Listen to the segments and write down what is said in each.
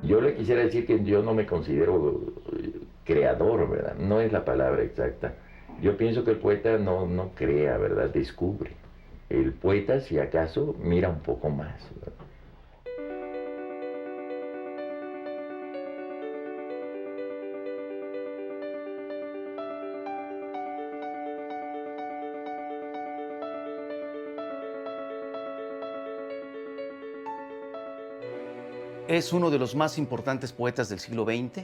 Yo le quisiera decir que yo no me considero creador, ¿verdad? No es la palabra exacta. Yo pienso que el poeta no crea, ¿verdad? Descubre. El poeta, si acaso, mira un poco más, ¿verdad? Es uno de los más importantes poetas del siglo XX.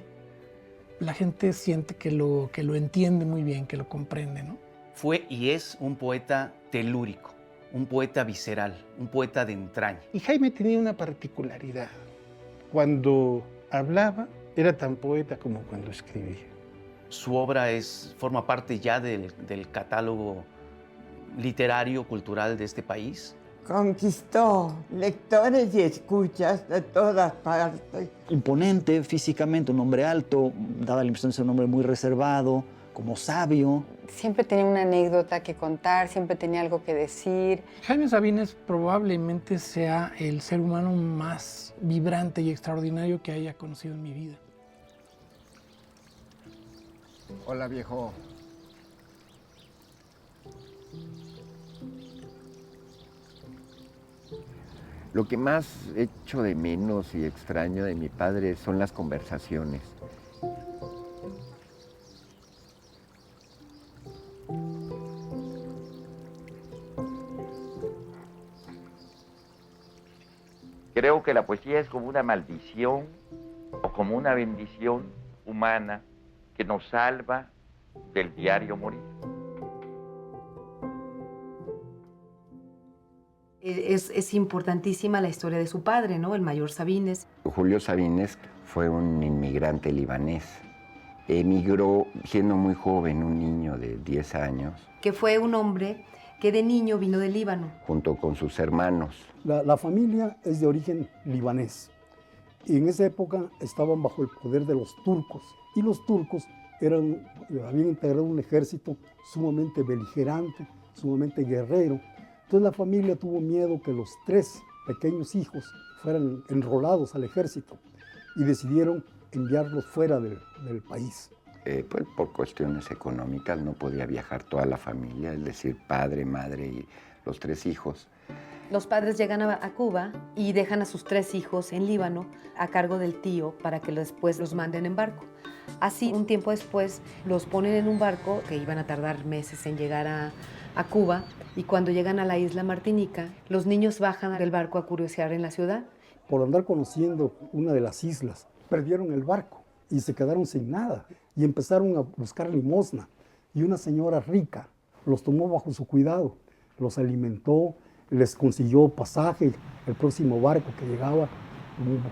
La gente siente que lo entiende muy bien, que lo comprende, ¿no? Fue y es un poeta telúrico, un poeta visceral, un poeta de entraña. Y Jaime tenía una particularidad. Cuando hablaba, era tan poeta como cuando escribía. Su obra forma parte ya del catálogo literario, cultural de este país. Conquistó lectores y escuchas de todas partes. Imponente físicamente, un hombre alto, daba la impresión de ser un hombre muy reservado, como sabio. Siempre tenía una anécdota que contar, siempre tenía algo que decir. Jaime Sabines probablemente sea el ser humano más vibrante y extraordinario que haya conocido en mi vida. Hola, viejo. Lo que más echo de menos y extraño de mi padre son las conversaciones. Creo que la poesía es como una maldición o como una bendición humana que nos salva del diario morir. Es importantísima la historia de su padre, ¿no? El mayor Sabines. Julio Sabines fue un inmigrante libanés. Emigró siendo muy joven, un niño de 10 años. Que fue un hombre que de niño vino del Líbano. Junto con sus hermanos. La familia es de origen libanés. Y en esa época estaban bajo el poder de los turcos. Y los turcos habían integrado un ejército sumamente beligerante, sumamente guerrero. Entonces la familia tuvo miedo que los 3 pequeños hijos fueran enrolados al ejército y decidieron enviarlos fuera del país. Pues por cuestiones económicas no podía viajar toda la familia, es decir, padre, madre y los 3 hijos. Los padres llegan a Cuba y dejan a sus 3 hijos en Líbano a cargo del tío para que después los manden en barco. Así, un tiempo después, los ponen en un barco que iban a tardar meses en llegar a Cuba, y cuando llegan a la isla Martinica, los niños bajan del barco a curiosear en la ciudad. Por andar conociendo una de las islas, perdieron el barco y se quedaron sin nada y empezaron a buscar limosna. Y una señora rica los tomó bajo su cuidado, los alimentó, les consiguió pasaje. El próximo barco que llegaba,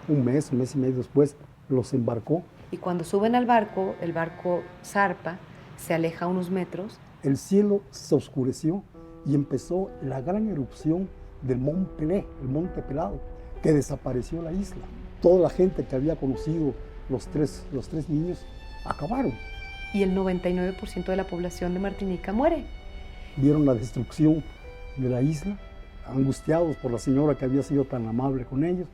un mes y medio después, los embarcó. Y cuando suben al barco, el barco zarpa, se aleja unos metros. El cielo se oscureció y empezó la gran erupción del Mont Pelé, el Monte Pelado, que desapareció la isla. Toda la gente que había conocido los tres niños acabaron. Y el 99% de la población de Martinica muere. Vieron la destrucción de la isla, angustiados por la señora que había sido tan amable con ellos.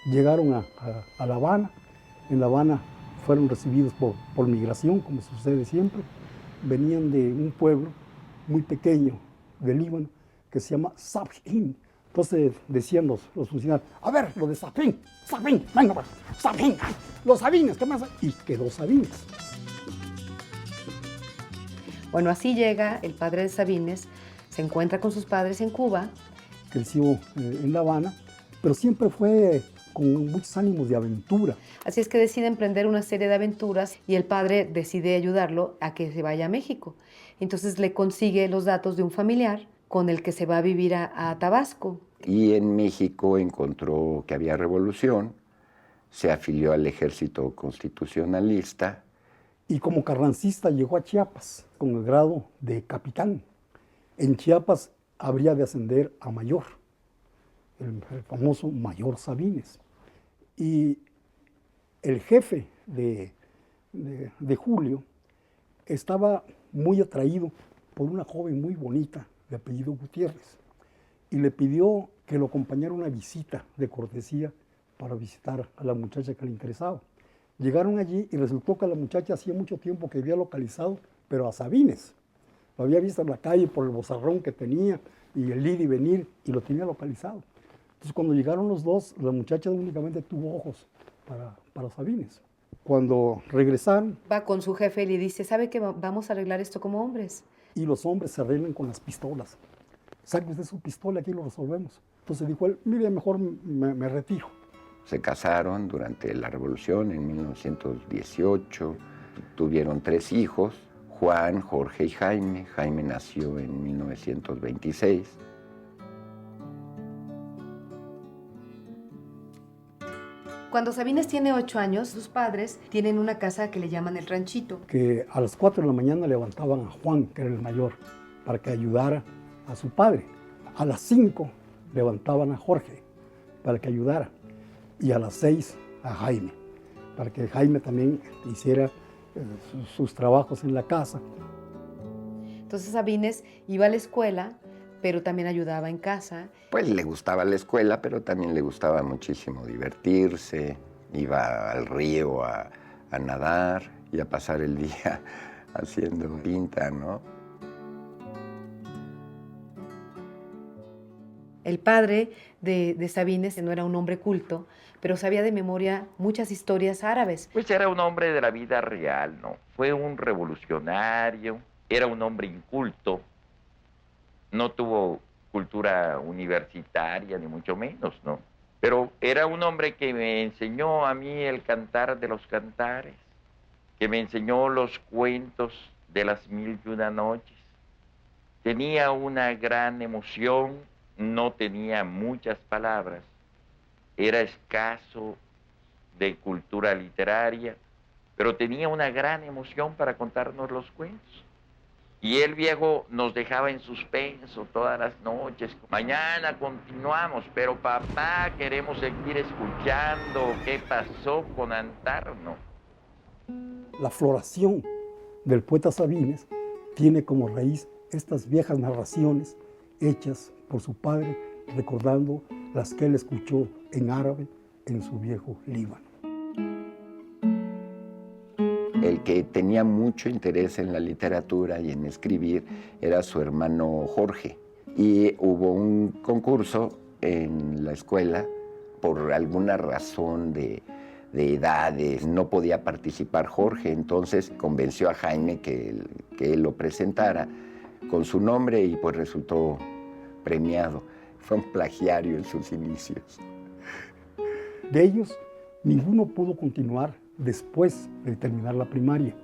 Llegaron a La Habana. En La Habana fueron recibidos por migración, como sucede siempre. Venían de un pueblo muy pequeño de Líbano que se llama Safin. Entonces decían los funcionarios, a ver, lo de Safin, venga, Safin, los Sabines, ¿qué más? Y quedó Sabines. Bueno, así llega el padre de Sabines, se encuentra con sus padres en Cuba. Creció en La Habana, pero siempre fue con muchos ánimos de aventura. Así es que decide emprender una serie de aventuras y el padre decide ayudarlo a que se vaya a México. Entonces le consigue los datos de un familiar con el que se va a vivir a Tabasco. Y en México encontró que había revolución, se afilió al ejército constitucionalista. Y como carrancista llegó a Chiapas con el grado de capitán. En Chiapas habría de ascender a mayor, el famoso mayor Sabines. Y el jefe de Julio estaba muy atraído por una joven muy bonita de apellido Gutiérrez. y le pidió que lo acompañara a una visita de cortesía para visitar a la muchacha que le interesaba. Llegaron allí y resultó que la muchacha hacía mucho tiempo que había localizado, pero a Sabines. Lo había visto en la calle por el bozarrón que tenía y el ir y venir, y lo tenía localizado. Entonces, cuando llegaron los dos, la muchacha únicamente tuvo ojos para Sabines. Cuando regresaron, Va con su jefe y le dice, ¿sabe que vamos a arreglar esto como hombres? y los hombres se arreglan con las pistolas. Saque usted su pistola, aquí lo resolvemos. Entonces dijo él, mire, mejor me retiro. Se casaron durante la Revolución en 1918, tuvieron 3 hijos, Juan, Jorge y Jaime. Jaime nació en 1926. Cuando Sabines tiene 8 años, sus padres tienen una casa que le llaman el ranchito. Que a las 4 de la mañana levantaban a Juan, que era el mayor, para que ayudara a su padre. A las 5 levantaban a Jorge para que ayudara. Y a las 6 a Jaime, para que Jaime también hiciera sus trabajos en la casa. Entonces Sabines iba a la escuela, pero también ayudaba en casa. Pues le gustaba la escuela, pero también le gustaba muchísimo divertirse. Iba al río a nadar y a pasar el día haciendo pinta, ¿no? El padre de Sabines no era un hombre culto, pero sabía de memoria muchas historias árabes. Pues era un hombre de la vida real, ¿no? Fue un revolucionario, era un hombre inculto, no tuvo cultura universitaria, ni mucho menos, ¿no? Pero era un hombre que me enseñó a mí el cantar de los cantares, que me enseñó los cuentos de las 1001 noches. Tenía una gran emoción, no tenía muchas palabras, era escaso de cultura literaria, pero tenía una gran emoción para contarnos los cuentos. Y el viejo nos dejaba en suspenso todas las noches. Mañana continuamos, pero papá, queremos seguir escuchando qué pasó con Antarno. La floración del poeta Sabines tiene como raíz estas viejas narraciones hechas por su padre, recordando las que él escuchó en árabe en su viejo Líbano. El que tenía mucho interés en la literatura y en escribir era su hermano Jorge. Y hubo un concurso en la escuela, por alguna razón de edades, no podía participar Jorge, entonces convenció a Jaime que él lo presentara con su nombre y pues resultó premiado. Fue un plagiario en sus inicios. De ellos, ninguno pudo continuar después de terminar la primaria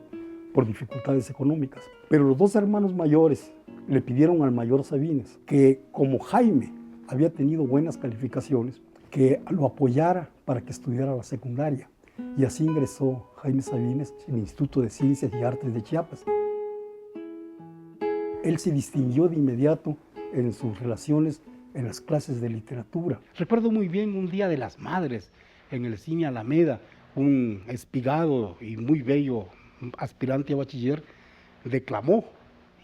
por dificultades económicas. Pero los 2 hermanos mayores le pidieron al mayor Sabines que, como Jaime había tenido buenas calificaciones, que lo apoyara para que estudiara la secundaria. Y así ingresó Jaime Sabines en el Instituto de Ciencias y Artes de Chiapas. Él se distinguió de inmediato en sus relaciones en las clases de literatura. Recuerdo muy bien un Día de las Madres en el Cine Alameda, un espigado y muy bello aspirante a bachiller declamó,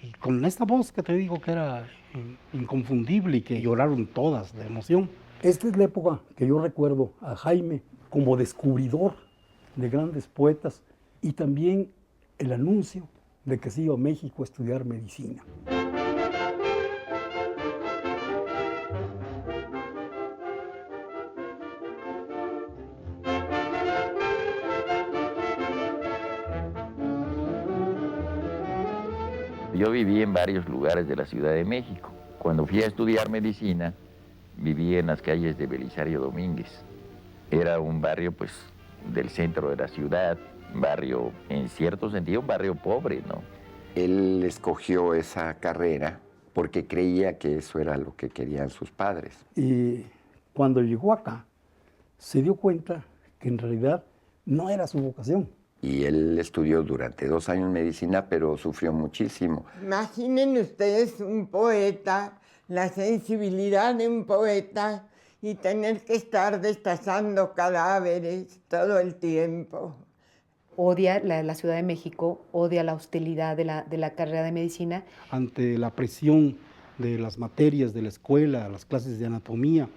y con esta voz que te digo que era inconfundible y que lloraron todas de emoción. Esta es la época que yo recuerdo a Jaime como descubridor de grandes poetas y también el anuncio de que se iba a México a estudiar medicina. Yo viví en varios lugares de la Ciudad de México. Cuando fui a estudiar medicina, viví en las calles de Belisario Domínguez. Era un barrio, pues, del centro de la ciudad, barrio, en cierto sentido, un barrio pobre, ¿no? Él escogió esa carrera porque creía que eso era lo que querían sus padres. Y cuando llegó acá, se dio cuenta que en realidad no era su vocación. Y él estudió durante 2 años medicina, pero sufrió muchísimo. Imaginen ustedes un poeta, la sensibilidad de un poeta y tener que estar destazando cadáveres todo el tiempo. Odia la Ciudad de México, odia la hostilidad de la carrera de medicina. Ante la presión de las materias de la escuela, las clases de anatomía,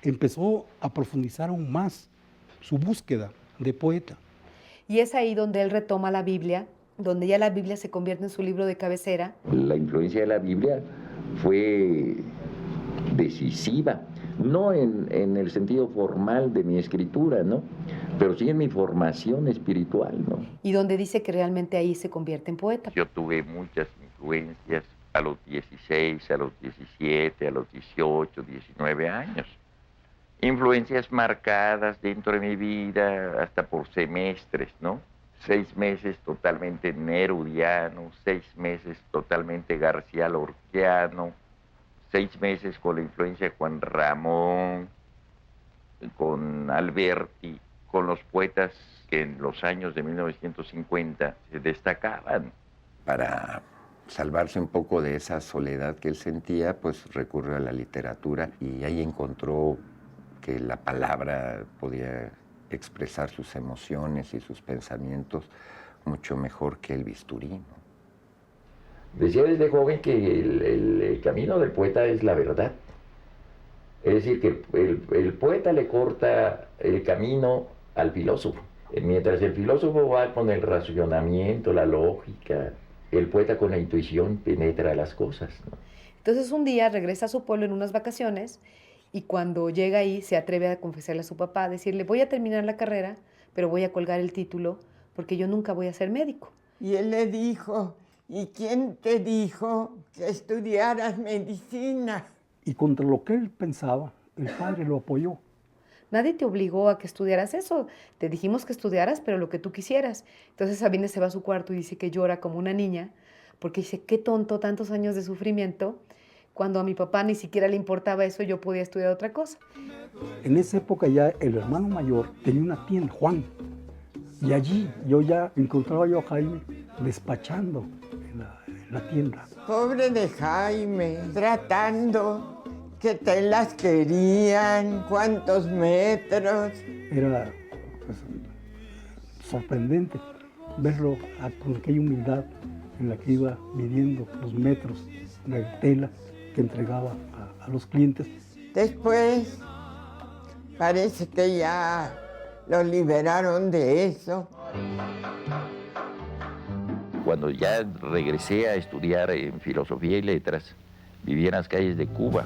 empezó a profundizar aún más su búsqueda de poeta. Y es ahí donde él retoma la Biblia, donde ya la Biblia se convierte en su libro de cabecera. La influencia de la Biblia fue decisiva, no en el sentido formal de mi escritura, ¿no? Pero sí en mi formación espiritual, ¿no? Y donde dice que realmente ahí se convierte en poeta. Yo tuve muchas influencias a los 16, a los 17, a los 18, 19 años. Influencias marcadas dentro de mi vida hasta por semestres, ¿no? 6 meses totalmente nerudiano, 6 meses totalmente García Lorquiano, 6 meses con la influencia de Juan Ramón, con Alberti, con los poetas que en los años de 1950 se destacaban. Para salvarse un poco de esa soledad que él sentía, pues recurrió a la literatura y ahí encontró que la palabra podía expresar sus emociones y sus pensamientos mucho mejor que el bisturí, ¿no? Decía desde joven que el camino del poeta es la verdad. Es decir, que el poeta le corta el camino al filósofo. Mientras el filósofo va con el racionamiento, la lógica, el poeta con la intuición penetra las cosas, ¿no? Entonces un día regresa a su pueblo en unas vacaciones y cuando llega ahí se atreve a confesarle a su papá, a decirle, voy a terminar la carrera, pero voy a colgar el título porque yo nunca voy a ser médico. Y él le dijo, ¿y quién te dijo que estudiaras medicina? Y contra lo que él pensaba, el padre lo apoyó. Nadie te obligó a que estudiaras eso. Te dijimos que estudiaras, pero lo que tú quisieras. Entonces Sabines se va a su cuarto y dice que llora como una niña, porque dice, qué tonto, tantos años de sufrimiento. Cuando a mi papá ni siquiera le importaba eso, yo podía estudiar otra cosa. En esa época ya el hermano mayor tenía una tienda, Juan. Y allí yo ya encontraba yo a Jaime despachando en la tienda. Pobre de Jaime, tratando qué telas querían, cuántos metros. Era pues, sorprendente verlo con aquella humildad en la que iba midiendo los metros de tela que entregaba a los clientes. Después parece que ya lo liberaron de eso. Cuando ya regresé a estudiar en Filosofía y Letras, vivía en las calles de Cuba.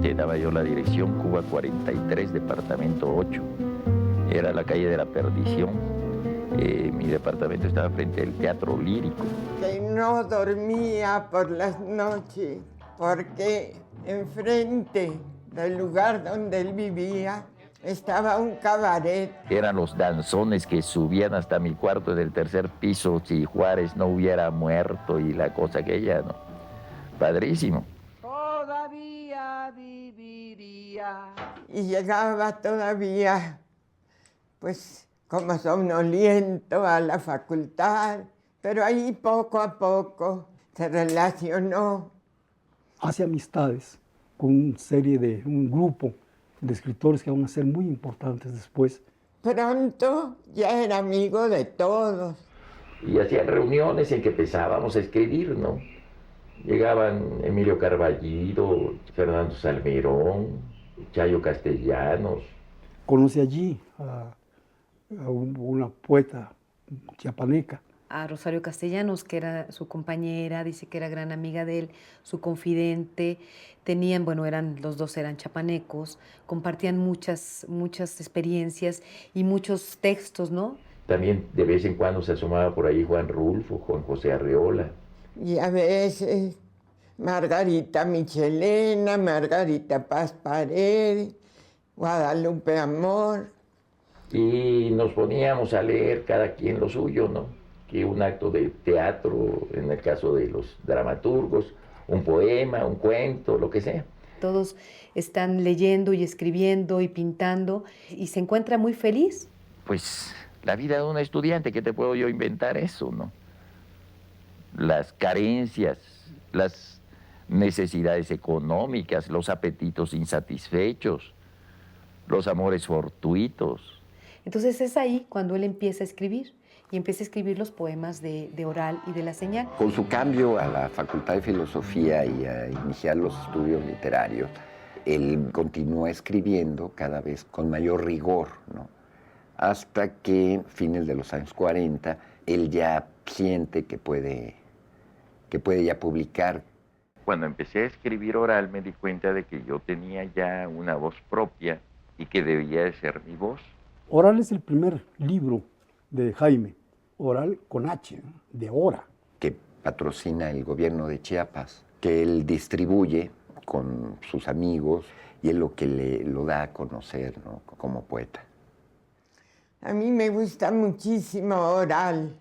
Te daba yo la dirección, Cuba 43, departamento 8. Era la calle de la Perdición. Mi departamento estaba frente al Teatro Lírico. Que no dormía por las noches, porque enfrente del lugar donde él vivía estaba un cabaret. Eran los danzones que subían hasta mi cuarto del tercer piso si Juárez no hubiera muerto y la cosa aquella, ¿no? Padrísimo. Todavía viviría. Y llegaba todavía, pues, como somnoliento a la facultad, pero ahí poco a poco se relacionó. Hace amistades con un grupo de escritores que van a ser muy importantes después. Pronto ya era amigo de todos. Y hacían reuniones en que empezábamos a escribir, ¿no? Llegaban Emilio Carballido, Fernando Salmerón, Chayo Castellanos. Conoce allí a una poeta chiapaneca. A Rosario Castellanos, que era su compañera, dice que era gran amiga de él, su confidente. Tenían, bueno, los dos eran chapanecos, compartían muchas experiencias y muchos textos, ¿no? También de vez en cuando se asomaba por ahí Juan Rulfo, Juan José Arreola. Y a veces Margarita Michelena, Margarita Paz Paredes, Guadalupe Amor. Y nos poníamos a leer cada quien lo suyo, ¿no? Que un acto de teatro, en el caso de los dramaturgos, un poema, un cuento, lo que sea. Todos están leyendo y escribiendo y pintando y se encuentra muy feliz. Pues la vida de un estudiante, ¿qué te puedo yo inventar eso, no? Las carencias, las necesidades económicas, los apetitos insatisfechos, los amores fortuitos. Entonces es ahí cuando él empieza a escribir, y empieza a escribir los poemas de Oral y de La Señal. Con su cambio a la Facultad de Filosofía y a iniciar los estudios literarios, él continúa escribiendo cada vez con mayor rigor, ¿no? Hasta que, fines de los años 40, él ya siente que puede ya publicar. Cuando empecé a escribir Oral me di cuenta de que yo tenía ya una voz propia y que debía de ser mi voz. Oral es el primer libro de Jaime, Oral con H, de hora. Que patrocina el gobierno de Chiapas, que él distribuye con sus amigos y es lo que lo da a conocer, ¿no?, como poeta. A mí me gusta muchísimo Oral,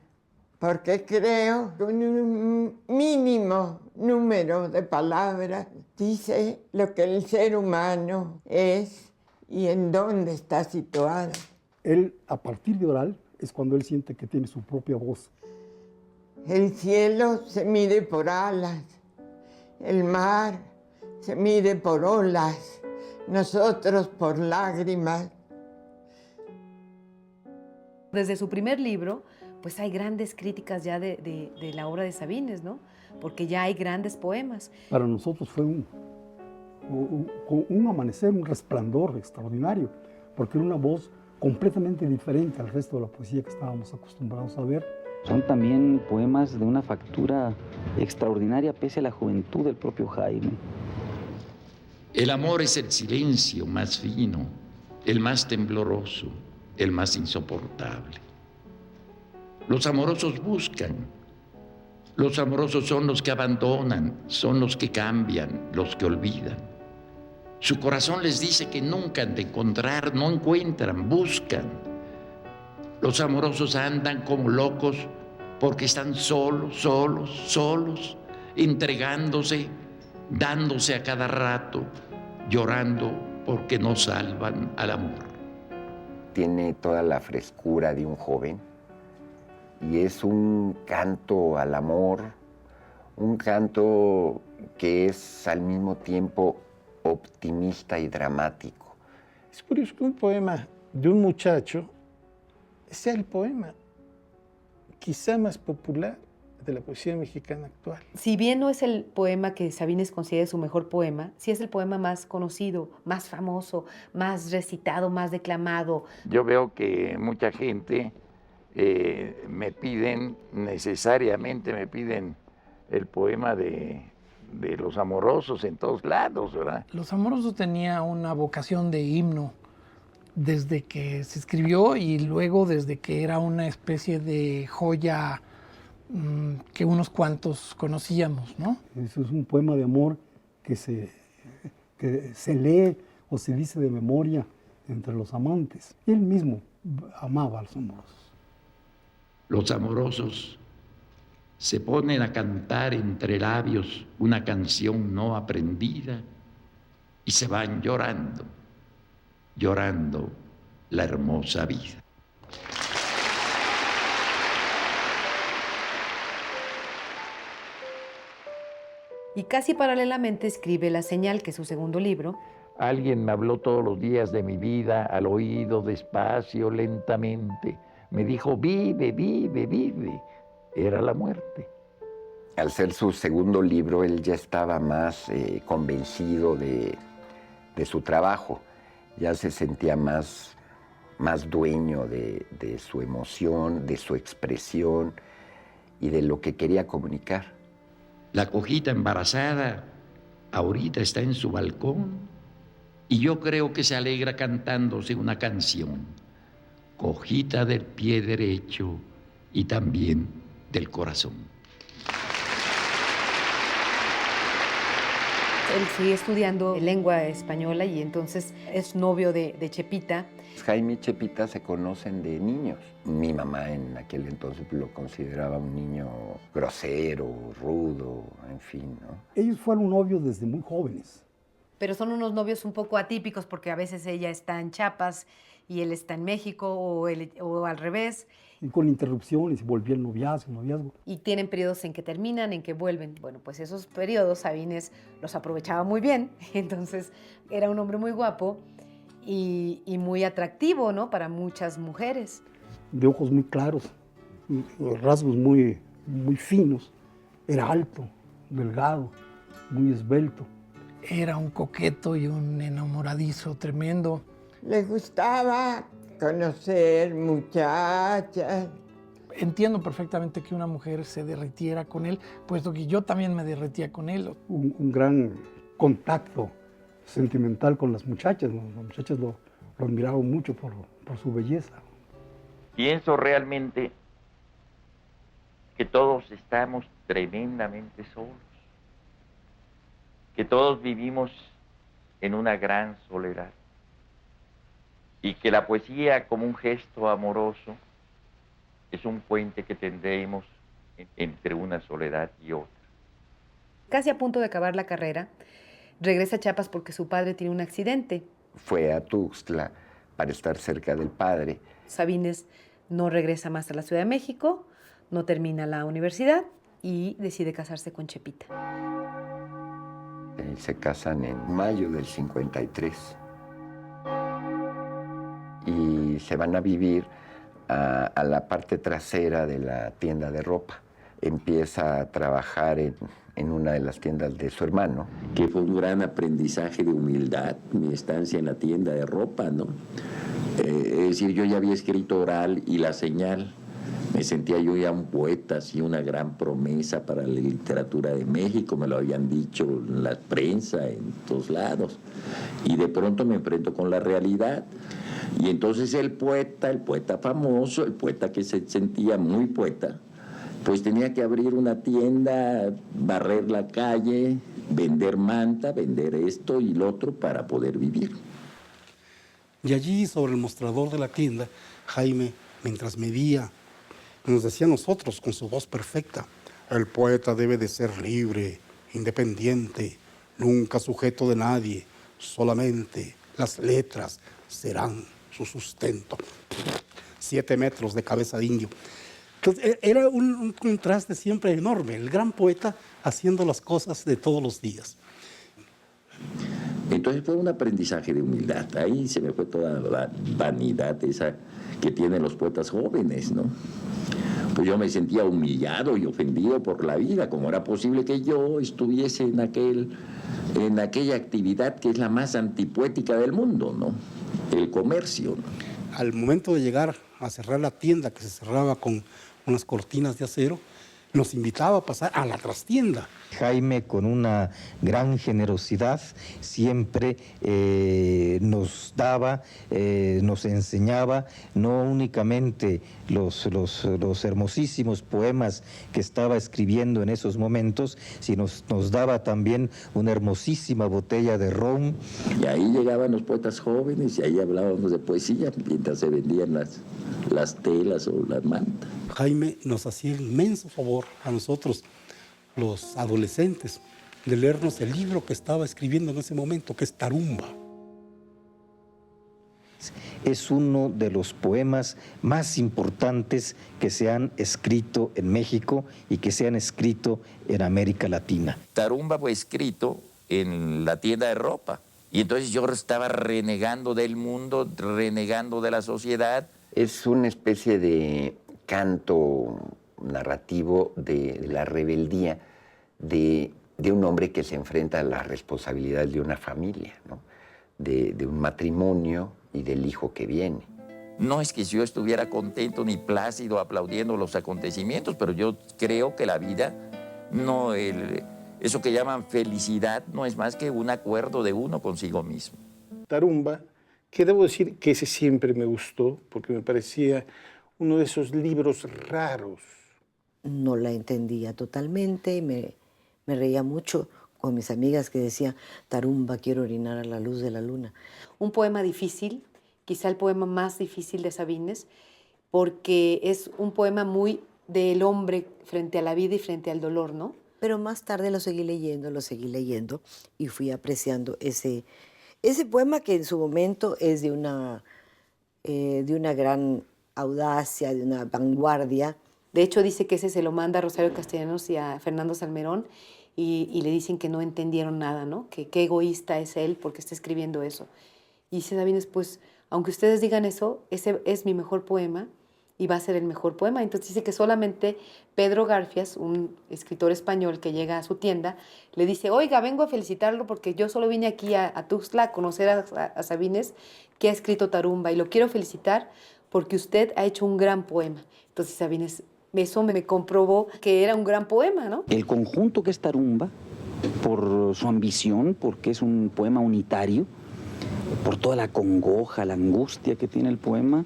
porque creo que un mínimo número de palabras dice lo que el ser humano es y en dónde está situado. Él, a partir de Oral, es cuando él siente que tiene su propia voz. El cielo se mide por alas, el mar se mide por olas, nosotros por lágrimas. Desde su primer libro, pues hay grandes críticas ya de la obra de Sabines, ¿no? Porque ya hay grandes poemas. Para nosotros fue un amanecer, un resplandor extraordinario, porque era una voz completamente diferente al resto de la poesía que estábamos acostumbrados a ver. Son también poemas de una factura extraordinaria pese a la juventud del propio Jaime. El amor es el silencio más fino, el más tembloroso, el más insoportable. Los amorosos buscan. Los amorosos son los que abandonan, son los que cambian, los que olvidan. Su corazón les dice que nunca han de encontrar, no encuentran, buscan. Los amorosos andan como locos porque están solos, entregándose, dándose a cada rato, llorando porque no salvan al amor. Tiene toda la frescura de un joven y es un canto al amor, un canto que es al mismo tiempo optimista y dramático. Es curioso que un poema de un muchacho sea el poema quizá más popular de la poesía mexicana actual. Si bien no es el poema que Sabines considera su mejor poema, sí es el poema más conocido, más famoso, más recitado, más declamado. Yo veo que mucha gente necesariamente me piden el poema de los amorosos en todos lados, ¿verdad? Los Amorosos tenía una vocación de himno desde que se escribió y luego desde que era una especie de joya que unos cuantos conocíamos, ¿no? Eso es un poema de amor que se lee o se dice de memoria entre los amantes. Él mismo amaba a los amorosos. Los amorosos se ponen a cantar entre labios una canción no aprendida y se van llorando, llorando la hermosa vida. Y casi paralelamente escribe La Señal, que es su segundo libro. Alguien me habló todos los días de mi vida, al oído, despacio, lentamente. Me dijo, vive, vive, vive. Era la muerte. Al ser su segundo libro, él ya estaba más convencido de su trabajo. Ya se sentía más dueño de su emoción, de su expresión y de lo que quería comunicar. La cojita embarazada ahorita está en su balcón y yo creo que se alegra cantándose una canción. Cojita del pie derecho y también del corazón. Él sigue estudiando lengua española y entonces es novio de Chepita. Jaime y Chepita se conocen de niños. Mi mamá en aquel entonces lo consideraba un niño grosero, rudo, en fin, ¿no? Ellos fueron novios desde muy jóvenes. Pero son unos novios un poco atípicos porque a veces ella está en Chiapas y él está en México o al revés. Y con interrupciones volvía el noviazgo. Y tienen periodos en que terminan, en que vuelven. Bueno, pues esos periodos Sabines los aprovechaba muy bien. Entonces era un hombre muy guapo y muy atractivo, ¿no? Para muchas mujeres. De ojos muy claros, rasgos muy finos. Era alto, delgado, muy esbelto. Era un coqueto y un enamoradizo tremendo. Le gustaba conocer muchachas. Entiendo perfectamente que una mujer se derritiera con él, puesto que yo también me derretía con él. Un gran contacto sentimental con las muchachas. Las muchachas lo admiraban mucho por su belleza. Pienso realmente que todos estamos tremendamente solos, que todos vivimos en una gran soledad y que la poesía como un gesto amoroso es un puente que tendremos entre una soledad y otra. Casi a punto de acabar la carrera, regresa a Chiapas porque su padre tiene un accidente. Fue a Tuxtla para estar cerca del padre. Sabines no regresa más a la Ciudad de México, no termina la universidad y decide casarse con Chepita. Se casan en mayo del 53 y se van a vivir a la parte trasera de la tienda de ropa. Empieza a trabajar en una de las tiendas de su hermano. Que fue un gran aprendizaje de humildad, mi estancia en la tienda de ropa, ¿no? Es decir, yo ya había escrito Oral y La Señal. Me sentía yo ya un poeta, así una gran promesa para la literatura de México, me lo habían dicho en la prensa, en todos lados. Y de pronto me enfrento con la realidad. Y entonces el poeta famoso, el poeta que se sentía muy poeta, pues tenía que abrir una tienda, barrer la calle, vender manta, vender esto y lo otro para poder vivir. Y allí, sobre el mostrador de la tienda, Jaime, mientras medía, nos decía a nosotros con su voz perfecta: el poeta debe de ser libre, independiente, nunca sujeto de nadie, solamente las letras serán su sustento. 7 metros de cabeza de indio. Entonces, era un contraste siempre enorme, el gran poeta haciendo las cosas de todos los días. Entonces fue un aprendizaje de humildad. Ahí se me fue toda la vanidad esa que tienen los poetas jóvenes, ¿no? Pues yo me sentía humillado y ofendido por la vida. ¿Cómo era posible que yo estuviese en aquella actividad que es la más antipoética del mundo, ¿no? El comercio, ¿no? Al momento de llegar a cerrar la tienda, que se cerraba con unas cortinas de acero, nos invitaba a pasar a la trastienda. Jaime, con una gran generosidad, siempre nos daba, nos enseñaba no únicamente los hermosísimos poemas que estaba escribiendo en esos momentos, sino nos daba también una hermosísima botella de ron. Y ahí llegaban los poetas jóvenes y ahí hablábamos de poesía mientras se vendían las telas o las mantas. Jaime nos hacía el inmenso favor a nosotros, los adolescentes, de leernos el libro que estaba escribiendo en ese momento, que es Tarumba. Es uno de los poemas más importantes que se han escrito en México y que se han escrito en América Latina. Tarumba fue escrito en la tienda de ropa y entonces yo estaba renegando del mundo, renegando de la sociedad. Es una especie de canto narrativo de la rebeldía de un hombre que se enfrenta a la responsabilidad de una familia, ¿no? De un matrimonio y del hijo que viene. No es que yo estuviera contento ni plácido aplaudiendo los acontecimientos, pero yo creo que la vida, eso que llaman felicidad, no es más que un acuerdo de uno consigo mismo. Tarumba, que debo decir que ese siempre me gustó, porque me parecía uno de esos libros raros. No la entendía totalmente, me reía mucho con mis amigas que decían: Tarumba, quiero orinar a la luz de la luna. Un poema difícil, quizá el poema más difícil de Sabines, porque es un poema muy del hombre frente a la vida y frente al dolor, ¿no? Pero más tarde lo seguí leyendo y fui apreciando ese poema que en su momento es de una gran audacia, de una vanguardia. De hecho, dice que ese se lo manda a Rosario Castellanos y a Fernando Salmerón y le dicen que no entendieron nada, ¿no? Que qué egoísta es él porque está escribiendo eso. Y dice Sabines, pues, aunque ustedes digan eso, ese es mi mejor poema y va a ser el mejor poema. Entonces dice que solamente Pedro Garfias, un escritor español que llega a su tienda, le dice, oiga, vengo a felicitarlo porque yo solo vine aquí a Tuxtla a conocer a Sabines, que ha escrito Tarumba, y lo quiero felicitar porque usted ha hecho un gran poema. Entonces Sabines, eso me comprobó que era un gran poema, ¿no? El conjunto que es Tarumba, por su ambición, porque es un poema unitario, por toda la congoja, la angustia que tiene el poema,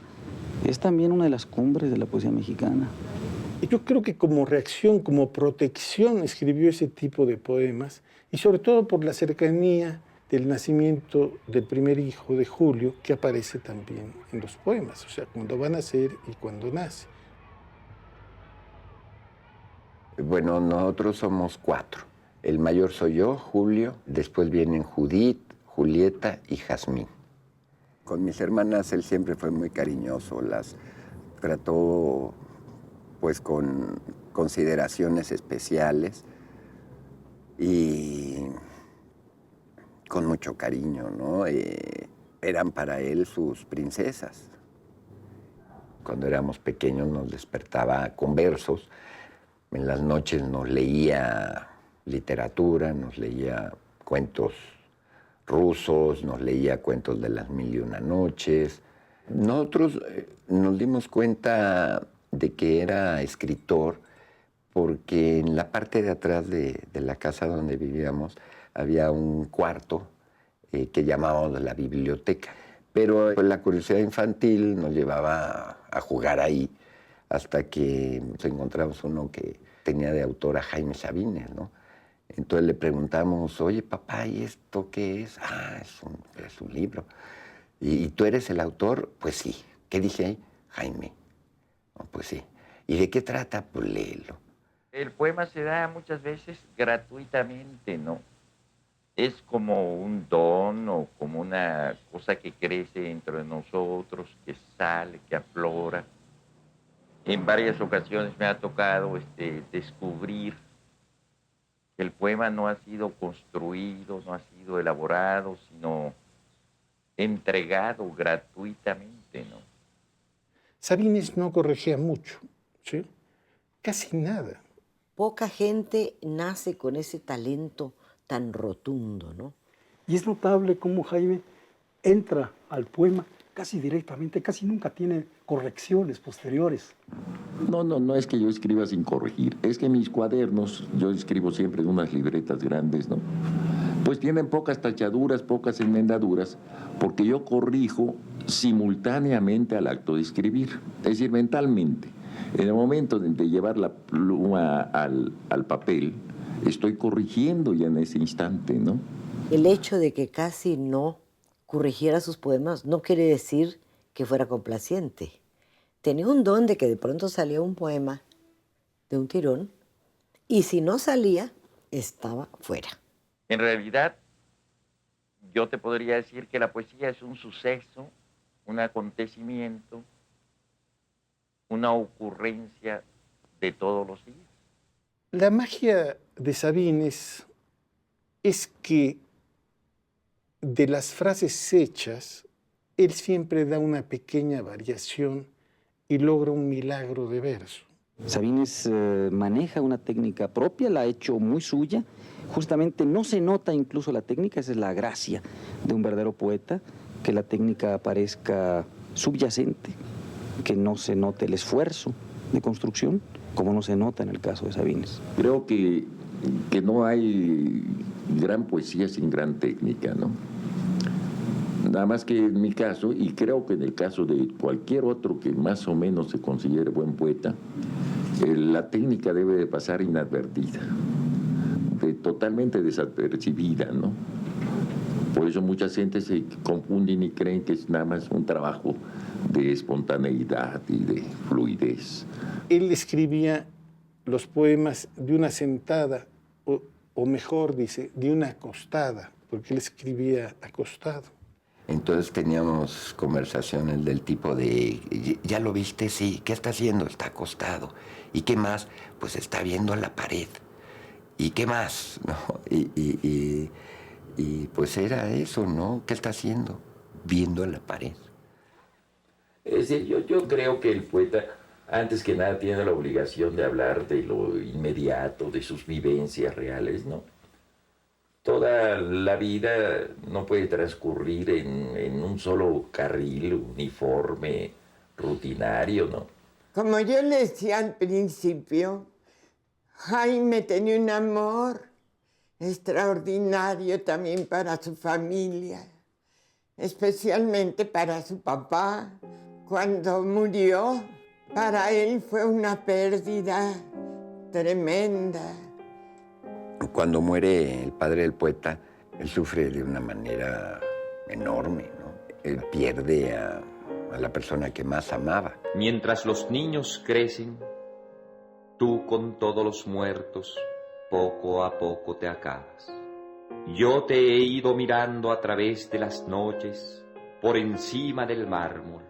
es también una de las cumbres de la poesía mexicana. Yo creo que como reacción, como protección, escribió ese tipo de poemas, y sobre todo por la cercanía del nacimiento del primer hijo de Julio, que aparece también en los poemas, o sea, cuando va a nacer y cuando nace. Bueno, nosotros somos 4. El mayor soy yo, Julio, después vienen Judith, Julieta y Jazmín. Con mis hermanas él siempre fue muy cariñoso, las trató pues con consideraciones especiales y con mucho cariño, ¿no? Eran para él sus princesas. Cuando éramos pequeños nos despertaba con versos, en las noches nos leía literatura, nos leía cuentos rusos, nos leía cuentos de las 1001 noches. Nosotros nos dimos cuenta de que era escritor porque en la parte de atrás de la casa donde vivíamos había un cuarto que llamábamos la biblioteca. Pero la curiosidad infantil nos llevaba a jugar ahí hasta que encontramos uno que tenía de autor a Jaime Sabines, ¿no? Entonces le preguntamos, oye, papá, ¿y esto qué es? Ah, es un libro. ¿Y tú eres el autor? Pues sí. ¿Qué dije ahí? Jaime. No, pues sí. ¿Y de qué trata? Pues léelo. El poema se da muchas veces gratuitamente, ¿no? Es como un don o como una cosa que crece dentro de nosotros, que sale, que aflora. En varias ocasiones me ha tocado descubrir que el poema no ha sido construido, no ha sido elaborado, sino entregado gratuitamente, ¿no? Sabines no corregía mucho, ¿sí? Casi nada. Poca gente nace con ese talento tan rotundo, ¿no? Y es notable cómo Jaime entra al poema casi directamente, casi nunca tiene correcciones posteriores. No es que yo escriba sin corregir, es que mis cuadernos, yo escribo siempre en unas libretas grandes, ¿no? Pues tienen pocas tachaduras, pocas enmendaduras, porque yo corrijo simultáneamente al acto de escribir, es decir, mentalmente. En el momento de llevar la pluma al papel, estoy corrigiendo ya en ese instante, ¿no? El hecho de que casi no corrigiera sus poemas no quiere decir que fuera complaciente. Tenía un don de que de pronto salía un poema de un tirón y si no salía, estaba fuera. En realidad, yo te podría decir que la poesía es un suceso, un acontecimiento, una ocurrencia de todos los días. La magia de Sabines es que de las frases hechas, él siempre da una pequeña variación y logra un milagro de verso. Sabines maneja una técnica propia, la ha hecho muy suya. Justamente no se nota incluso la técnica, esa es la gracia de un verdadero poeta, que la técnica parezca subyacente, que no se note el esfuerzo de construcción, como no se nota en el caso de Sabines. Creo que no hay gran poesía sin gran técnica, ¿no? Nada más que en mi caso, y creo que en el caso de cualquier otro que más o menos se considere buen poeta, la técnica debe de pasar inadvertida, totalmente desapercibida, ¿no? Por eso mucha gente se confunden y creen que es nada más un trabajo de espontaneidad y de fluidez. Él escribía los poemas de una sentada, o mejor dice, de una acostada, porque él escribía acostado. Entonces teníamos conversaciones del tipo de, ¿ya lo viste? Sí. ¿Qué está haciendo? Está acostado. ¿Y qué más? Pues está viendo la pared. ¿Y qué más? ¿No? Y pues era eso, ¿no? ¿Qué está haciendo? viendo a la pared. Es decir, yo creo que el poeta, antes que nada, tiene la obligación de hablar de lo inmediato, de sus vivencias reales, ¿no? Toda la vida no puede transcurrir en un solo carril uniforme, rutinario, ¿no? Como yo le decía al principio, Jaime tenía un amor extraordinario también para su familia, especialmente para su papá. Cuando murió, para él fue una pérdida tremenda. Cuando muere el padre del poeta, él sufre de una manera enorme, ¿no? Él pierde a la persona que más amaba. Mientras los niños crecen, tú con todos los muertos, poco a poco te acabas. Yo te he ido mirando a través de las noches, por encima del mármol,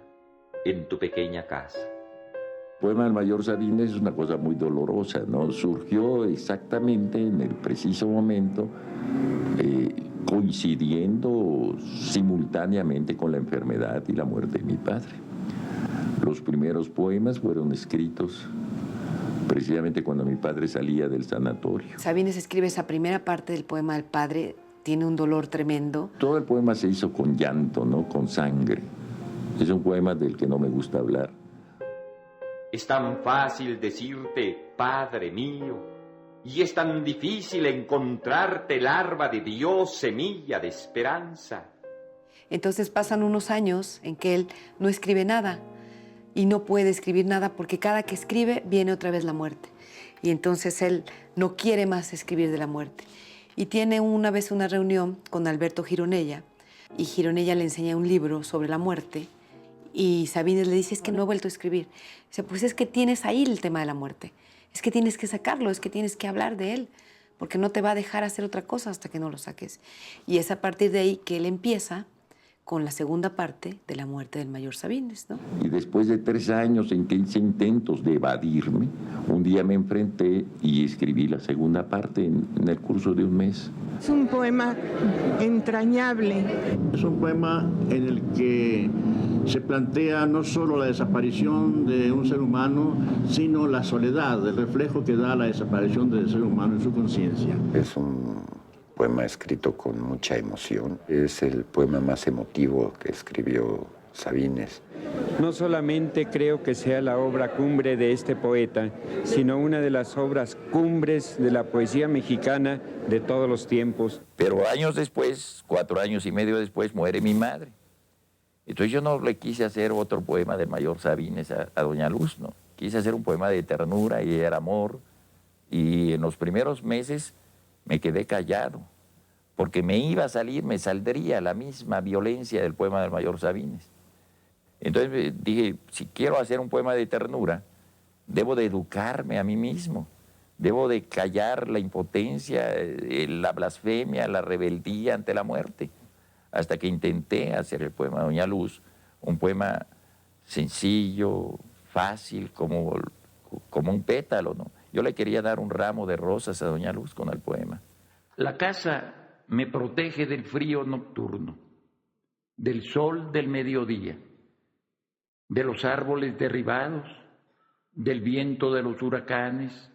en tu pequeña casa. El poema del Mayor Sabines es una cosa muy dolorosa, ¿no? Surgió exactamente en el preciso momento, coincidiendo simultáneamente con la enfermedad y la muerte de mi padre. Los primeros poemas fueron escritos precisamente cuando mi padre salía del sanatorio. Sabines escribe esa primera parte del poema del padre, tiene un dolor tremendo. Todo el poema se hizo con llanto, ¿no? Con sangre. Es un poema del que no me gusta hablar. Es tan fácil decirte, Padre mío, y es tan difícil encontrarte larva de Dios, semilla de esperanza. Entonces pasan unos años en que él no escribe nada y no puede escribir nada porque cada que escribe viene otra vez la muerte. Y entonces él no quiere más escribir de la muerte. Y tiene una vez una reunión con Alberto Gironella y Gironella le enseña un libro sobre la muerte. Y Sabines le dice, es que no he vuelto a escribir. Dice, pues es que tienes ahí el tema de la muerte. Es que tienes que sacarlo, es que tienes que hablar de él, porque no te va a dejar hacer otra cosa hasta que no lo saques. Y es a partir de ahí que él empieza con la segunda parte de la muerte del Mayor Sabines, ¿no? Y después de 3 años en que hice intentos de evadirme, un día me enfrenté y escribí la segunda parte en el curso de un mes. Es un poema entrañable. Es un poema en el que se plantea no solo la desaparición de un ser humano, sino la soledad, el reflejo que da la desaparición del ser humano en su conciencia. Es un poema escrito con mucha emoción. Es el poema más emotivo que escribió Sabines. No solamente creo que sea la obra cumbre de este poeta, sino una de las obras cumbres de la poesía mexicana de todos los tiempos. Pero años después, 4 años y medio después, muere mi madre. Entonces yo no le quise hacer otro poema del Mayor Sabines a Doña Luz, ¿no? Quise hacer un poema de ternura y de amor. Y en los primeros meses me quedé callado, porque me iba a salir, me saldría la misma violencia del poema del Mayor Sabines. Entonces dije, si quiero hacer un poema de ternura, debo de educarme a mí mismo, debo de callar la impotencia, la blasfemia, la rebeldía ante la muerte, hasta que intenté hacer el poema de Doña Luz, un poema sencillo, fácil, como un pétalo, ¿no? Yo le quería dar un ramo de rosas a Doña Luz con el poema. La casa me protege del frío nocturno, del sol del mediodía, de los árboles derribados, del viento de los huracanes,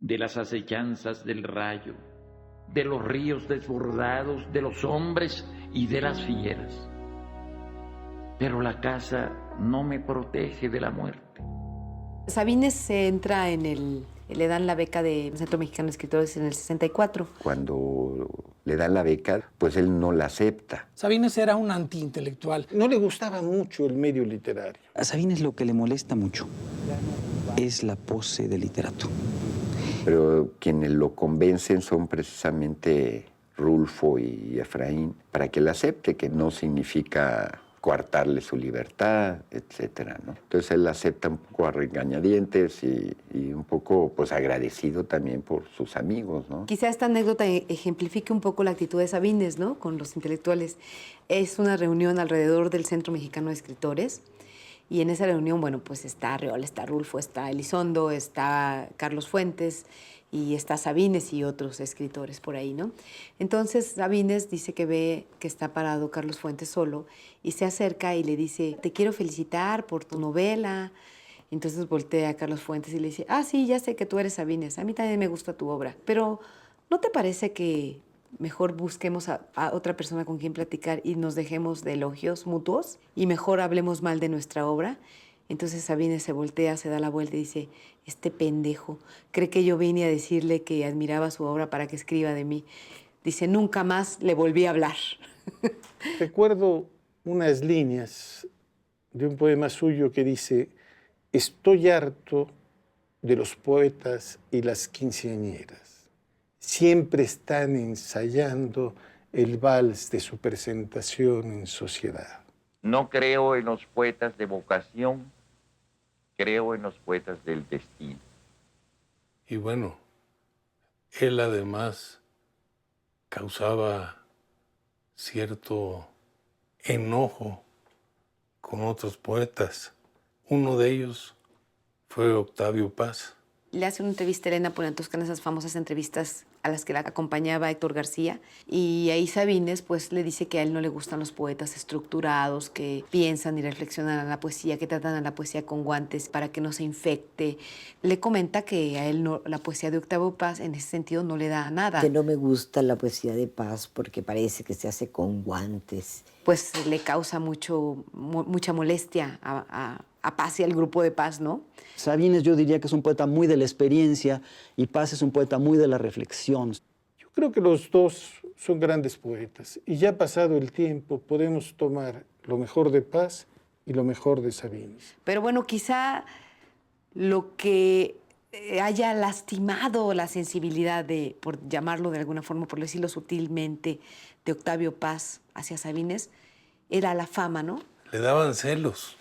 de las acechanzas del rayo, de los ríos desbordados, de los hombres y de las fieras. Pero la casa no me protege de la muerte. Sabines se entra le dan la beca del Centro Mexicano de Escritores en el 64. Cuando le dan la beca, pues él no la acepta. Sabines era un antiintelectual. No le gustaba mucho el medio literario. A Sabines lo que le molesta mucho es la pose de literato. Pero quienes lo convencen son precisamente Rulfo y Efraín, para que la acepte, que no significa coartarle su libertad, etcétera, ¿no? Entonces él acepta un poco a regañadientes y un poco pues agradecido también por sus amigos, ¿no? Quizá esta anécdota ejemplifique un poco la actitud de Sabines, ¿no? Con los intelectuales. Es una reunión alrededor del Centro Mexicano de Escritores Y en esa reunión, bueno, pues está Arreola, está Rulfo, está Elizondo, está Carlos Fuentes y está Sabines y otros escritores por ahí, ¿no? Entonces Sabines dice que ve que está parado Carlos Fuentes solo y se acerca y le dice, te quiero felicitar por tu novela. Entonces voltea a Carlos Fuentes y le dice, ah, sí, ya sé que tú eres Sabines, a mí también me gusta tu obra, pero ¿no te parece que mejor busquemos a otra persona con quien platicar y nos dejemos de elogios mutuos y mejor hablemos mal de nuestra obra? Entonces Sabines se voltea, se da la vuelta y dice, este pendejo, cree que yo vine a decirle que admiraba su obra para que escriba de mí. Dice, nunca más le volví a hablar. Recuerdo unas líneas de un poema suyo que dice, estoy harto de los poetas y las quinceañeras. Siempre están ensayando el vals de su presentación en sociedad. No creo en los poetas de vocación, creo en los poetas del destino. Y bueno, él además causaba cierto enojo con otros poetas. Uno de ellos fue Octavio Paz. Le hace una entrevista a Elena Poniatowska, en esas famosas entrevistas a las que la acompañaba Héctor García, y ahí Sabines pues le dice que a él no le gustan los poetas estructurados, que piensan y reflexionan a la poesía, que tratan a la poesía con guantes para que no se infecte. Le comenta que a él no, la poesía de Octavio Paz en ese sentido no le da nada. Que no me gusta la poesía de Paz porque parece que se hace con guantes. Pues le causa mucha molestia a Paz y al grupo de Paz, ¿no? Sabines yo diría que es un poeta muy de la experiencia y Paz es un poeta muy de la reflexión. Yo creo que los dos son grandes poetas y ya pasado el tiempo podemos tomar lo mejor de Paz y lo mejor de Sabines. Pero bueno, quizá lo que haya lastimado la sensibilidad de, por llamarlo de alguna forma, por decirlo sutilmente, de Octavio Paz hacia Sabines, era la fama, ¿no? Le daban celos,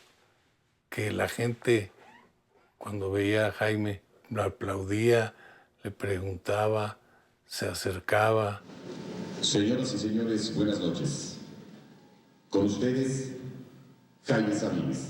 que la gente cuando veía a Jaime lo aplaudía, le preguntaba, se acercaba. Señoras y señores, buenas noches. Con ustedes, Jaime Sabines.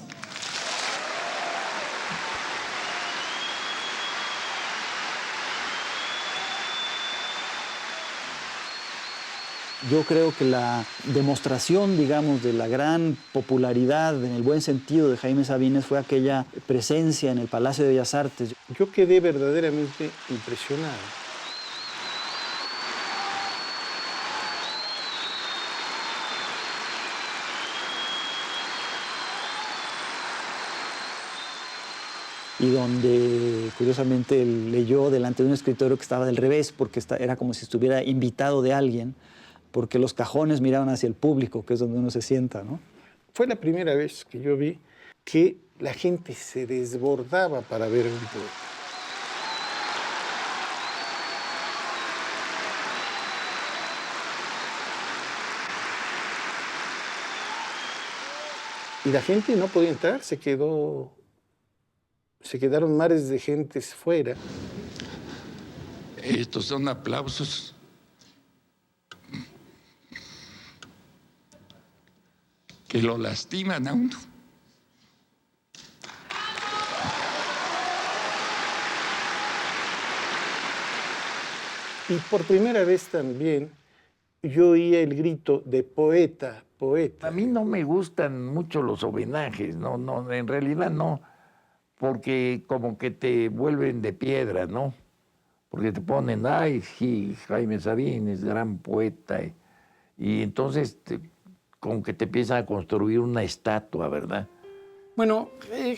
Yo creo que la demostración, digamos, de la gran popularidad, en el buen sentido, de Jaime Sabines fue aquella presencia en el Palacio de Bellas Artes. Yo quedé verdaderamente impresionado. Y donde, curiosamente, él leyó delante de un escritorio que estaba del revés, porque era como si estuviera invitado de alguien, porque los cajones miraban hacia el público, que es donde uno se sienta, ¿no? Fue la primera vez que yo vi que la gente se desbordaba para ver a un poeta. Y la gente no podía entrar, se quedaron mares de gentes fuera. Estos son aplausos que lo lastiman a uno. Y por primera vez también yo oía el grito de poeta, poeta. A mí no me gustan mucho los homenajes, no, en realidad no, porque como que te vuelven de piedra, ¿no? Porque te ponen, ay, sí, Jaime Sabines, gran poeta, y entonces como que te empiezan a construir una estatua, ¿verdad? Bueno,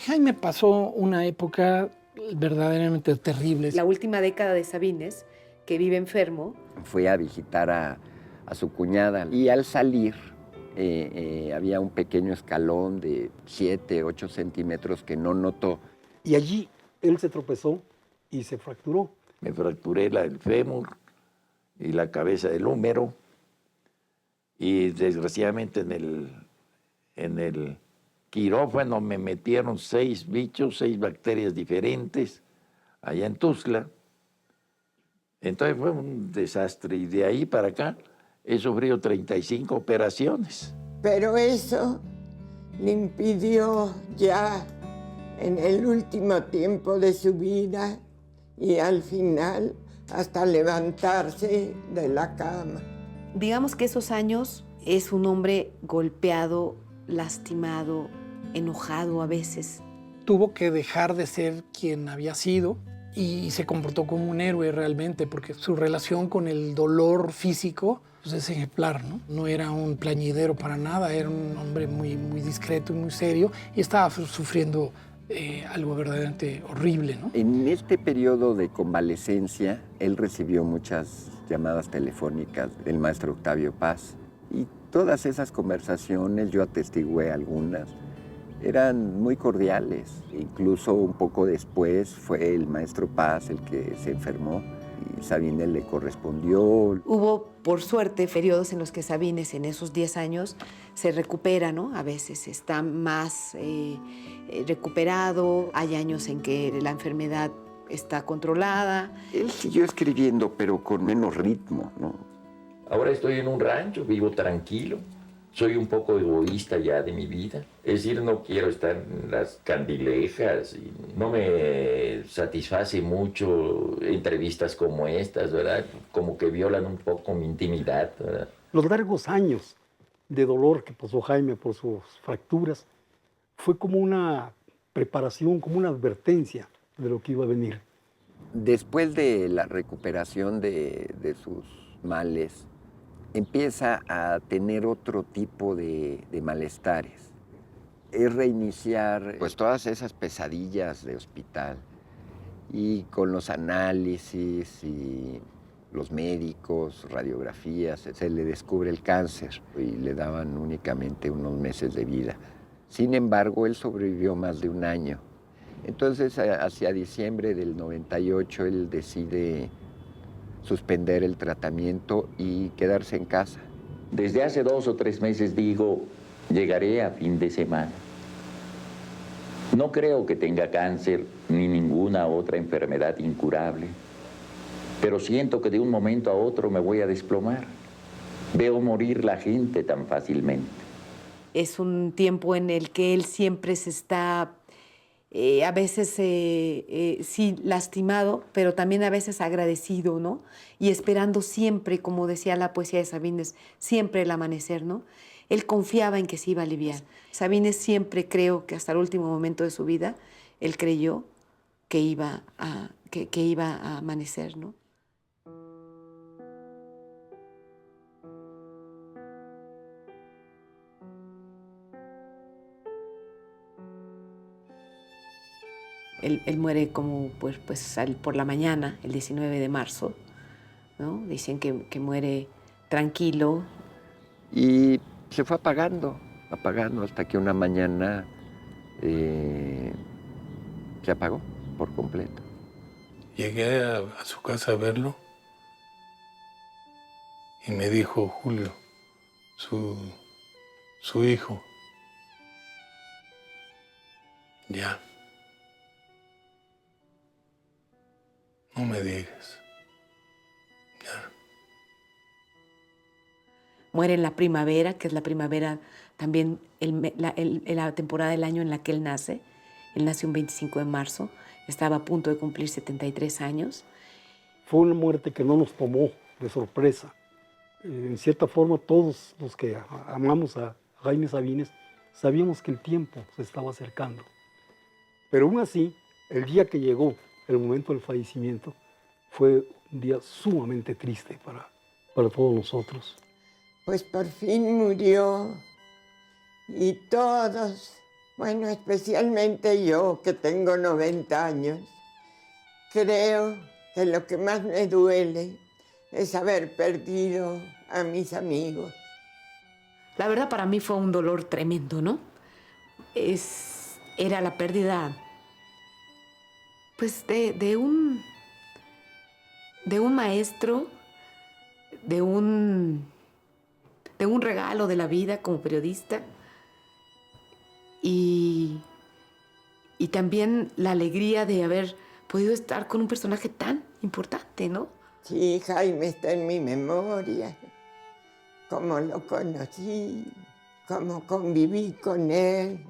Jaime pasó una época verdaderamente terrible. La última década de Sabines, que vive enfermo. Fui a visitar a su cuñada y al salir había un pequeño escalón de 7, 8 centímetros que no notó. Y allí él se tropezó y se fracturó. Me fracturé el fémur y la cabeza del húmero. Y desgraciadamente en el quirófano me metieron 6 bichos, 6 bacterias diferentes, allá en Tuxtla. Entonces fue un desastre. Y de ahí para acá he sufrido 35 operaciones. Pero eso le impidió ya en el último tiempo de su vida y al final hasta levantarse de la cama. Digamos que esos años es un hombre golpeado, lastimado, enojado a veces. Tuvo que dejar de ser quien había sido y se comportó como un héroe realmente, porque su relación con el dolor físico pues, es ejemplar, ¿no? No era un plañidero para nada, era un hombre muy, muy discreto y muy serio y estaba sufriendo algo verdaderamente horrible, ¿no? En este periodo de convalecencia, él recibió muchas llamadas telefónicas del maestro Octavio Paz y todas esas conversaciones, yo atestigué algunas, eran muy cordiales. Incluso un poco después fue el maestro Paz el que se enfermó y Sabines le correspondió. Hubo, por suerte, periodos en los que Sabines en esos 10 años se recupera, ¿no? A veces está más recuperado, hay años en que la enfermedad está controlada. Él siguió escribiendo, pero con menos ritmo, ¿no? Ahora estoy en un rancho, vivo tranquilo. Soy un poco egoísta ya de mi vida. Es decir, no quiero estar en las candilejas y no me satisface mucho entrevistas como estas, ¿verdad? Como que violan un poco mi intimidad, ¿verdad? Los largos años de dolor que pasó Jaime por sus fracturas fue como una preparación, como una advertencia de lo que iba a venir. Después de la recuperación de sus males, empieza a tener otro tipo de malestares. Es reiniciar pues todas esas pesadillas de hospital y con los análisis y los médicos, radiografías, se le descubre el cáncer y le daban únicamente unos meses de vida. Sin embargo, él sobrevivió más de un año. Entonces, hacia diciembre del 98, él decide suspender el tratamiento y quedarse en casa. Desde hace 2 o 3 meses digo, llegaré a fin de semana. No creo que tenga cáncer ni ninguna otra enfermedad incurable, pero siento que de un momento a otro me voy a desplomar. Veo morir la gente tan fácilmente. Es un tiempo en el que él siempre se está, a veces sí lastimado, pero también a veces agradecido, ¿no? Y esperando siempre, como decía la poesía de Sabines, siempre el amanecer, ¿no? Él confiaba en que se iba a aliviar. Sabines siempre, creo que hasta el último momento de su vida, él creyó que iba a amanecer, ¿no? Él muere como pues por la mañana, el 19 de marzo, ¿no? Dicen que muere tranquilo. Y se fue apagando hasta que una mañana se apagó por completo. Llegué a su casa a verlo y me dijo Julio, su hijo, ya. No me digas. Ya. Muere en la primavera, que es la primavera también la temporada del año en la que él nace. Él nació un 25 de marzo, estaba a punto de cumplir 73 años. Fue una muerte que no nos tomó de sorpresa. En cierta forma, todos los que amamos a Jaime Sabines sabíamos que el tiempo se estaba acercando. Pero aún así, el día que llegó el momento del fallecimiento fue un día sumamente triste para todos nosotros. Pues por fin murió y todos, bueno, especialmente yo que tengo 90 años, creo que lo que más me duele es haber perdido a mis amigos. La verdad para mí fue un dolor tremendo, ¿no? Era la pérdida pues de un maestro, de un regalo de la vida como periodista y también la alegría de haber podido estar con un personaje tan importante, ¿no? Sí, Jaime está en mi memoria, cómo lo conocí, como conviví con él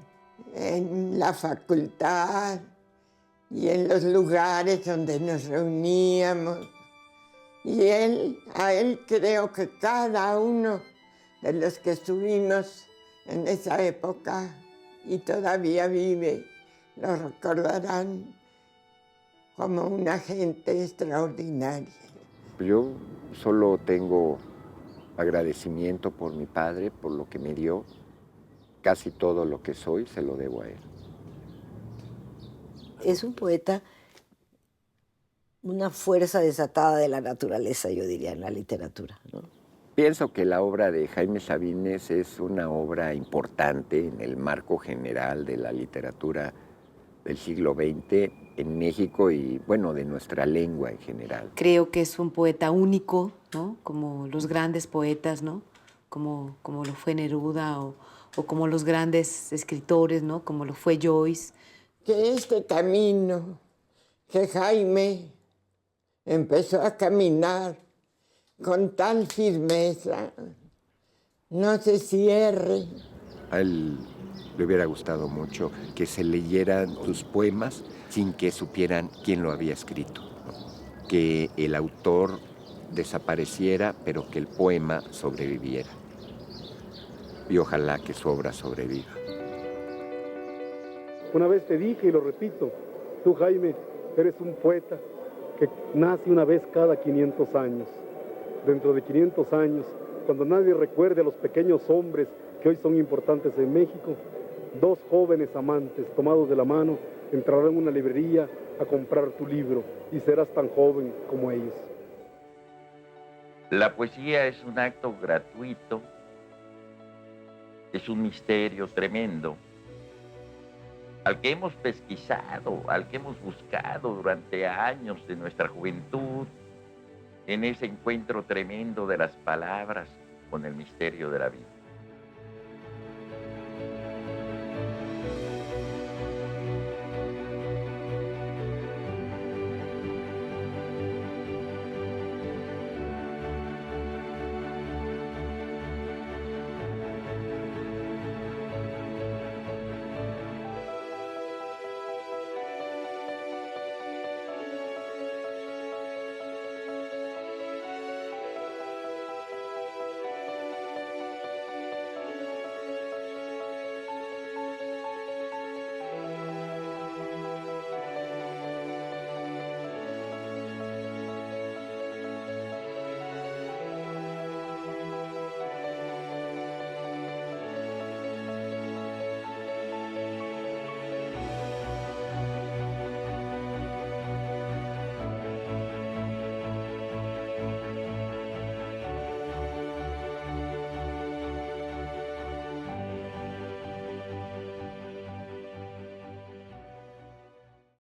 en la facultad y en los lugares donde nos reuníamos. Y a él creo que cada uno de los que estuvimos en esa época y todavía vive, lo recordarán como una gente extraordinaria. Yo solo tengo agradecimiento por mi padre, por lo que me dio. Casi todo lo que soy se lo debo a él. Es un poeta, una fuerza desatada de la naturaleza, yo diría, en la literatura, ¿no? Pienso que la obra de Jaime Sabines es una obra importante en el marco general de la literatura del siglo XX en México y, bueno, de nuestra lengua en general. Creo que es un poeta único, ¿no? Como los grandes poetas, ¿no? Como lo fue Neruda o como los grandes escritores, ¿no? Como lo fue Joyce. Que este camino que Jaime empezó a caminar con tal firmeza no se cierre. A él le hubiera gustado mucho que se leyeran sus poemas sin que supieran quién lo había escrito, ¿no? Que el autor desapareciera, pero que el poema sobreviviera. Y ojalá que su obra sobreviva. Una vez te dije y lo repito, tú, Jaime, eres un poeta que nace una vez cada 500 años. Dentro de 500 años, cuando nadie recuerde a los pequeños hombres que hoy son importantes en México, dos jóvenes amantes tomados de la mano entrarán en una librería a comprar tu libro y serás tan joven como ellos. La poesía es un acto gratuito, es un misterio tremendo, al que hemos pesquisado, al que hemos buscado durante años de nuestra juventud, en ese encuentro tremendo de las palabras con el misterio de la vida.